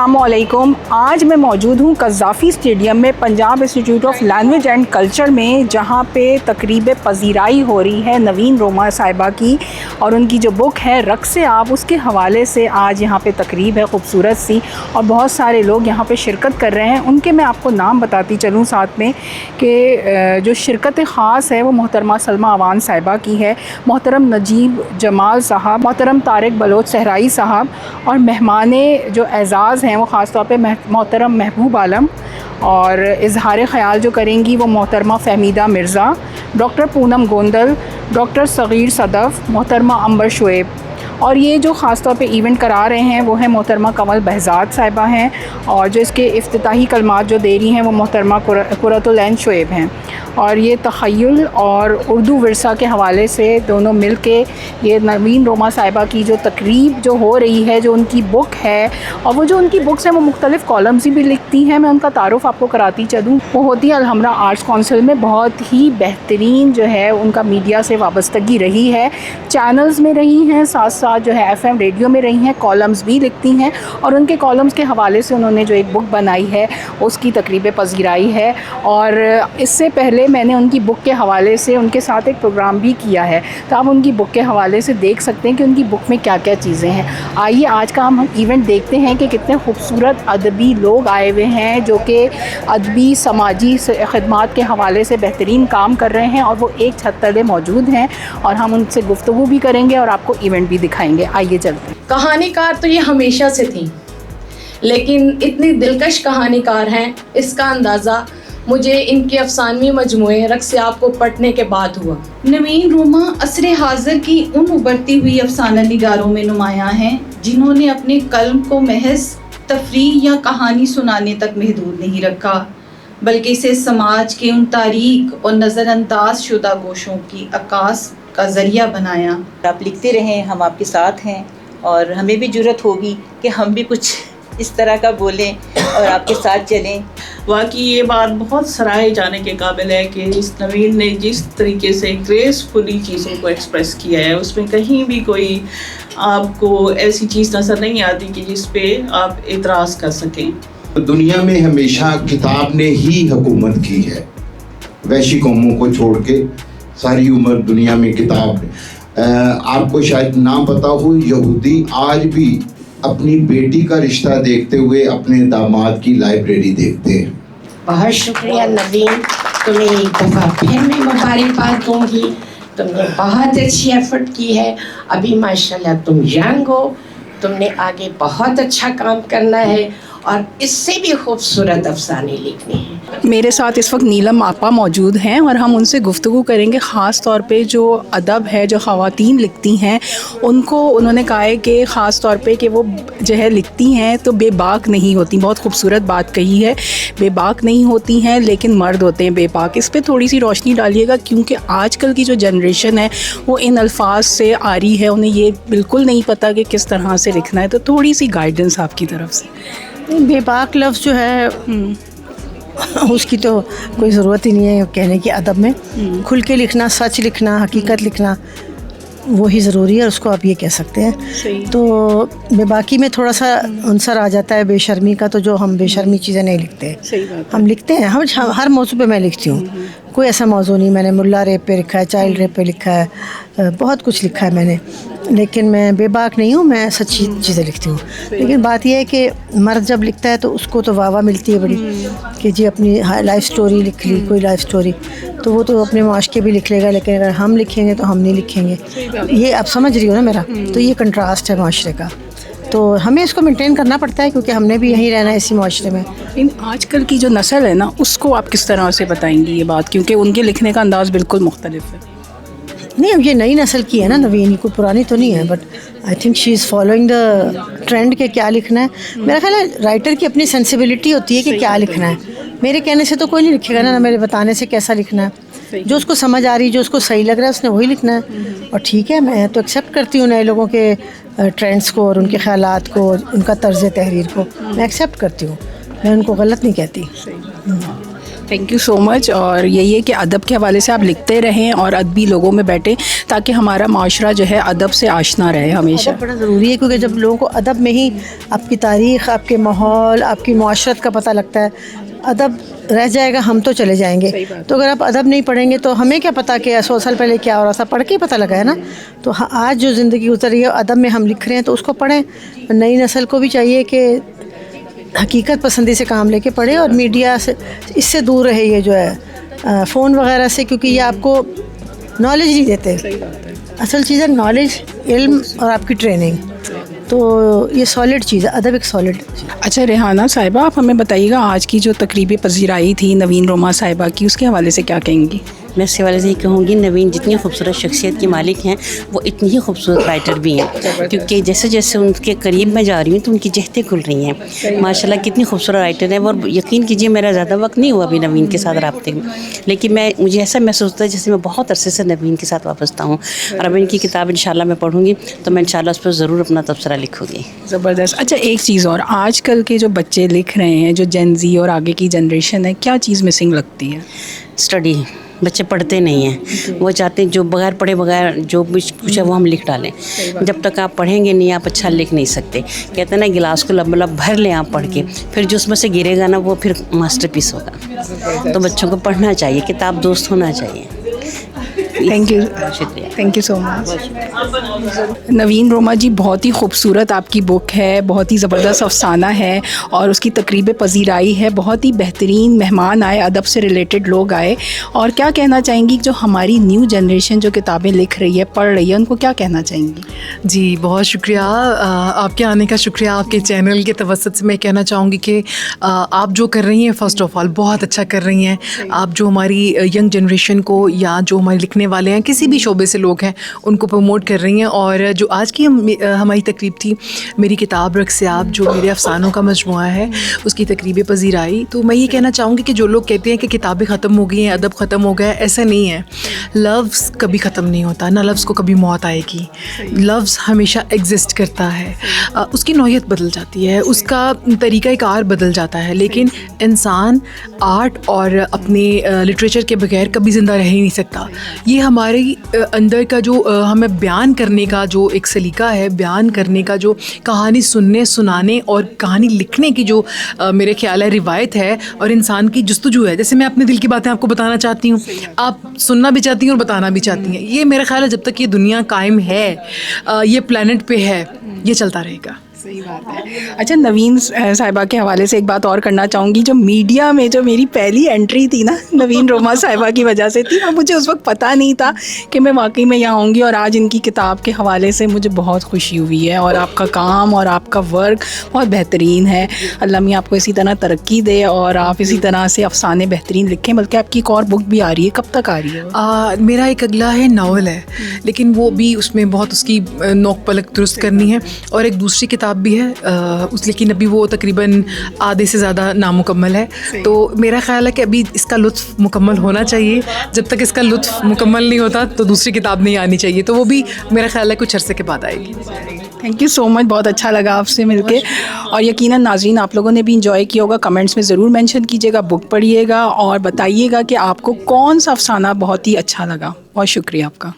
अस्सलाम वालेकुम। आज मैं मौजूद हूँ कज़ाफ़ी स्टेडियम में Punjab institute of language and culture में, जहाँ पे तकरीब पज़ीराई हो रही है नवीन रोमा साहिबा की, और उनकी जो बुक है रक़्स आप, उसके हवाले से आज यहाँ पे तकरीब है खूबसूरत सी, और बहुत सारे लोग यहाँ पे शिरकत कर रहे हैं। उनके मैं आपको नाम बताती चलूँ साथ में कि जो शिरकत ख़ास है वो मोहतरमा सलमा अवान साहिबा की है, मोहतरम नजीब जमाल साहब, मोहतरम तारिक बलोच सहराई साहब, और मेहमाने जो एज़ाज़ हैं वो ख़ास तौर पे मोहतरम महबूब आलम, और इजहार ख़याल जो करेंगी वो मोहतरमा फ़हमीदा मिर्ज़ा, डॉक्टर पूनम गोंदल, डॉक्टर सग़ीर सदफ़, मोहतरमा अंबर शुएब। और ये जो ख़ास तौर पे इवेंट करा रहे हैं वो है मोहतरमा कमल बहज़ाद साहिबा हैं, और जो इसके इफ्तिताही कलमात जो दे रही हैं वो मोहतरमा कुरतुल ऐन शुएब हैं। और ये तख़य्युल और उर्दू विरसा के हवाले से दोनों मिल के ये नवीन रोमा साहिबा की जो तकरीब जो हो रही है, जो उनकी बुक है, और वो जो उनकी बुक्स हैं वो मुख्तलिफ़ कॉलम्स भी लिखती हैं। मैं उनका तारुफ़ आपको कराती चलूँ। वो होती है अलहमरा आर्ट्स काउंसिल में, बहुत ही बेहतरीन जो है उनका मीडिया से वाबस्तगी रही है, चैनल्स में रही हैं, साथ साथ जो है FM रेडियो में रही हैं, कॉलम्स भी लिखती हैं, और उनके कॉलम्स के हवाले से उन्होंने जो एक बुक बनाई है उसकी तकरीब पज़ीराई है। और इससे पहले मैंने उनकी बुक के हवाले से उनके साथ एक प्रोग्राम भी किया है, तो आप उनकी बुक के हवाले से देख सकते हैं कि उनकी बुक में क्या क्या चीज़ें हैं। आइए आज का हम इवेंट देखते हैं कि कितने खूबसूरत अदबी लोग आए हुए हैं जो कि अदबी समाजी खिदमात के हवाले से बेहतरीन काम कर रहे हैं, और वो एक छत तले मौजूद हैं, और हम उनसे गुफ्तगू भी करेंगे और आपको इवेंट भी दिखाएंगे। आइए चलते हैं। कहानीकार तो ये हमेशा से थी, लेकिन इतनी दिलकश कहानीकार हैं इसका अंदाज़ा मुझे इनके अफसानवी मजमूए रक़्स आपको पढ़ने के बाद हुआ। नवीन रोमा असरे हाज़िर की उन उभरती हुई अफसाना निगारों में नुमायाँ हैं जिन्होंने अपने कल्म को महज तफरीह या कहानी सुनाने तक महदूद नहीं रखा, बल्कि इसे समाज के उन तारीक और नज़रअंदाज शुदा गोशों की अक्कास का ज़रिया बनाया। आप लिखते रहें, हम आपके साथ हैं, और हमें भी जुर्रत होगी कि हम भी कुछ इस तरह का बोलें और आपके साथ चलें। वाकई ये बात बहुत सराहे जाने के काबिल है कि इस नवीन ने जिस तरीके से ग्रेसफुली चीज़ों को एक्सप्रेस किया है, उसमें कहीं भी कोई आपको ऐसी चीज़ नज़र नहीं आती कि जिस पे आप एतराज़ कर सकें। दुनिया में हमेशा किताब ने ही हुकूमत की है, वैशी कौमों को छोड़ के सारी उम्र दुनिया में किताब ने। आपको शायद नाम पता हो, यहूदी आज भी अपनी बेटी का रिश्ता देखते हुए अपने दामाद की लाइब्रेरी देखते हैं। बहुत शुक्रिया नवीन, तुम्हें एक दफ़ा फिर मैं मुबारकबाद दूँगी। तुमने बहुत अच्छी एफर्ट की है। अभी माशाल्लाह तुम यंग हो, तुमने आगे बहुत अच्छा काम करना है और इससे भी खूबसूरत अफसाने लिखने हैं। मेरे साथ इस वक्त नीलम आपा मौजूद हैं, और हम उनसे गुफ्तगू करेंगे ख़ास तौर पे जो अदब है, जो ख़वातीन लिखती हैं उनको। उन्होंने कहा है कि ख़ास तौर पे कि वो जो है लिखती हैं तो बेबाक नहीं होती। बहुत खूबसूरत बात कही है, बेबाक नहीं होती हैं लेकिन मर्द होते हैं बेबाक। इस पर थोड़ी सी रोशनी डालिएगा, क्योंकि आजकल की जो जनरेशन है वो इन अल्फाज से आ रही है, उन्हें ये बिल्कुल नहीं पता कि किस तरह से लिखना है, तो थोड़ी सी गाइडेंस आपकी तरफ से। बेबाक लफ्ज़ जो है उसकी तो कोई ज़रूरत ही नहीं है कहने की। अदब में खुल के लिखना, सच लिखना, हकीकत लिखना वही ज़रूरी है, उसको आप ये कह सकते हैं। तो बेबाकी में थोड़ा सा अंसर आ जाता है बेशर्मी का, तो जो हम बेशर्मी चीज़ें नहीं लिखते, हम लिखते हैं। हम हर मौजू पे मैं लिखती हूँ, कोई ऐसा मौजू नहीं। मैंने मुल्ला रेप पे लिखा है, चाइल्ड रेप पे लिखा है, बहुत कुछ लिखा है मैंने, लेकिन मैं बेबाक नहीं हूँ, मैं सच्ची चीज़ें लिखती हूँ। लेकिन बात यह है कि मर्द जब लिखता है तो उसको तो वाह मिलती है बड़ी कि जी अपनी लाइफ स्टोरी लिख ली, कोई लाइफ स्टोरी, तो वो तो अपने माशके भी लिख लेगा, लेकिन अगर हम लिखेंगे तो हम नहीं लिखेंगे। ये आप समझ रही हो ना मेरा? तो ये कंट्रास्ट है माशरे का, तो हमें इसको मेंटेन करना पड़ता है, क्योंकि हमने भी यहीं रहना है इसी माशरे में। इन आजकल की जो नस्ल है ना, उसको आप किस तरह से बताएंगी ये बात, क्योंकि उनके लिखने का अंदाज़ बिल्कुल मुख्तलिफ है। नहीं, अब ये नई नस्ल की है ना नवीन, कोई पुरानी तो नहीं है, but I think she is following the trend के क्या लिखना है। मेरा ख्याल है राइटर की अपनी सेंसिबिलिटी होती है कि क्या लिखना है। मेरे कहने से तो कोई नहीं लिखेगा ना मेरे बताने से कैसा लिखना है। जो उसको समझ आ रही, जो उसको सही लग रहा है उसने वही लिखना है, और ठीक है, मैं तो एक्सेप्ट करती हूँ नए लोगों के ट्रेंड्स को और उनके ख़यालात को, उनका तर्ज़ तहरीर को मैं एक्सेप्ट करती हूँ, मैं उनको गलत नहीं कहती। Thank you so much. और यही है कि अदब के हवाले से आप लिखते रहें और अदबी लोगों में बैठें ताकि हमारा माशरा जो है अदब से आशना रहे हमेशा. अदब बड़ा ज़रूरी है, क्योंकि जब लोगों को अदब में ही आपकी तारीख़, आपके माहौल, आपकी मुआशरत का पता लगता है. अदब रह जाएगा, हम तो चले जाएंगे. तो अगर आप अदब नहीं पढ़ेंगे तो हमें क्या पता कि 100 साल पहले क्या हो रहा था. पढ़ के ही पता लगा है ना. तो आज जो ज़िंदगी गुजर रही है अदब में हम लिख रहे हैं, तो उसको पढ़ें. नई नस्ल को भी चाहिए कि हकीकत पसंदी से काम लेके पढ़े और मीडिया से इससे दूर रहे, ये जो है फ़ोन वगैरह से, क्योंकि ये आपको नॉलेज नहीं देते. असल चीज़ है नॉलेज, इल्म और आपकी ट्रेनिंग. तो ये सॉलिड चीज़ है, अदब एक सॉलिड. अच्छा रेहाना साहिबा, आप हमें बताइएगा आज की जो तकरीब पजीराई थी नवीन रोमा साहिबा की, उसके हवाले से क्या कहेंगी? मैं इसके वाले से ये कहूँगी, नवीन जितनी खूबसूरत शख्सियत के मालिक हैं वो इतनी ही खूबसूरत राइटर भी हैं, क्योंकि जैसे जैसे उनके करीब मैं जा रही हूँ तो उनकी जहतें खुल रही हैं. माशाल्लाह कितनी खूबसूरत राइटर है. और यकीन कीजिए मेरा ज़्यादा वक्त नहीं हुआ अभी नवीन के साथ रब्ते में, लेकिन मुझे ऐसा महसूस होता है जैसे मैं बहुत अरसे से नवीन के साथ वापसता हूँ. और अब इनकी किताब इंशाल्लाह मैं पढ़ूँगी तो मैं इंशाल्लाह उस पर ज़रूर अपना तबसरा लिखूँगी. ज़बरदस्त. अच्छा एक चीज़ और, आजकल के जो बच्चे लिख रहे हैं, जो जेन ज़ी और आगे की जनरेशन है, क्या चीज़ मिसिंग लगती है? स्टडी. बच्चे पढ़ते नहीं हैं, वो चाहते हैं जो बगैर पढ़े बगैर जो कुछ है वो हम लिख डालें. जब तक आप पढ़ेंगे नहीं आप अच्छा लिख नहीं सकते. कहते हैं ना गिलास को मतलब भर लें आप पढ़ के, फिर जो उसमें से गिरेगा ना वो फिर मास्टरपीस होगा. तो बच्चों को पढ़ना चाहिए, किताब दोस्त होना चाहिए. थैंक यू, शुक्रिया. Thank you so much. Naveen Roma ji, बहुत ही खूबसूरत आपकी बुक है, बहुत ही ज़बरदस्त अफसाना है और उसकी तकरीब पजीराई है. बहुत ही बेहतरीन मेहमान आए, अदब से रिलेटेड लोग आए. और क्या कहना चाहेंगी जो हमारी न्यू जनरेशन जो किताबें लिख रही है, पढ़ रही है, उनको क्या कहना चाहेंगी? जी बहुत शुक्रिया, आपके आने का शुक्रिया. आपके चैनल के तवस्सुत से मैं कहना चाहूँगी कि आप जो कर रही हैं फ़र्स्ट ऑफ़ ऑल बहुत अच्छा कर रही हैं. आप जो हमारी यंग जनरेशन को या जो हमारे लिखने वाले हैं, किसी भी शोबे से लोग हैं, उनको प्रमोट कर रही हैं. और जो आज की हमारी तकरीब थी, मेरी किताब रक्सियाब जो मेरे अफसानों का मजमुआ है, उसकी तकरीब पजीराई. तो मैं ये कहना चाहूँगी कि जो लोग कहते हैं कि किताबें ख़त्म हो गई हैं, अदब ख़त्म हो गया है, ऐसा नहीं है. लफ्ज़ कभी ख़त्म नहीं होता, ना लफ्ज़ को कभी मौत आएगी. लफ्ज़ हमेशा एग्जिस्ट करता है. उसकी नौयत बदल जाती है, उसका तरीक़ाकार बदल जाता है, लेकिन इंसान आर्ट और अपने लिटरेचर के बगैर कभी ज़िंदा रह ही नहीं सकता. ये हमारे अंदर का जो हमें बयान करने का जो एक सलीका है, बयान करने का जो कहानी सुनने सुनाने और कहानी लिखने की जो मेरे ख्याल है रिवायत है और इंसान की जुस्तजू है. जैसे मैं अपने दिल की बातें आपको बताना चाहती हूँ, आप सुनना भी चाहती हैं और बताना भी चाहती हैं. ये मेरा ख्याल है जब तक ये दुनिया कायम है, ये प्लेनेट पे है, ये चलता रहेगा. सही बात है. अच्छा नवीन साहिबा के हवाले से एक बात और करना चाहूँगी. जो मीडिया में जो मेरी पहली एंट्री थी ना नवीन रोमा साहिबा की वजह से थी, और मुझे उस वक्त पता नहीं था कि मैं वाकई में यहाँ आऊँगी. और आज इनकी किताब के हवाले से मुझे बहुत खुशी हुई है. और आपका काम और आपका वर्क बहुत बेहतरीन है. अल्लाह मियाँ आपको इसी तरह तरक्की दे और आप इसी तरह से अफसाने बेहतरीन लिखें. बल्कि आपकी एक और बुक भी आ रही है, कब तक आ रही है? मेरा एक अगला है नावल है, लेकिन वो भी उसमें बहुत उसकी नोक पलक दुरुस्त करनी है. और एक दूसरी किताब भी है लेकिन अभी वो तकरीबन आधे से ज़्यादा नामुकम्मल है. तो मेरा ख्याल है कि अभी इसका लुत्फ़ मुकम्मल होना चाहिए. जब तक इसका लुत्फ़ मुकम्मल नहीं होता तो दूसरी किताब नहीं आनी चाहिए. तो वो भी मेरा ख्याल है कुछ अरसे के बाद आएगी. थैंक यू सो मच, बहुत अच्छा लगा आपसे मिलके. और यकीनन नाज़रीन आप लोगों ने भी इंजॉय किया होगा. कमेंट्स में ज़रूर मेंशन कीजिएगा, बुक पढ़िएगा और बताइएगा कि आपको कौन सा अफसाना बहुत ही अच्छा लगा. बहुत शुक्रिया आपका.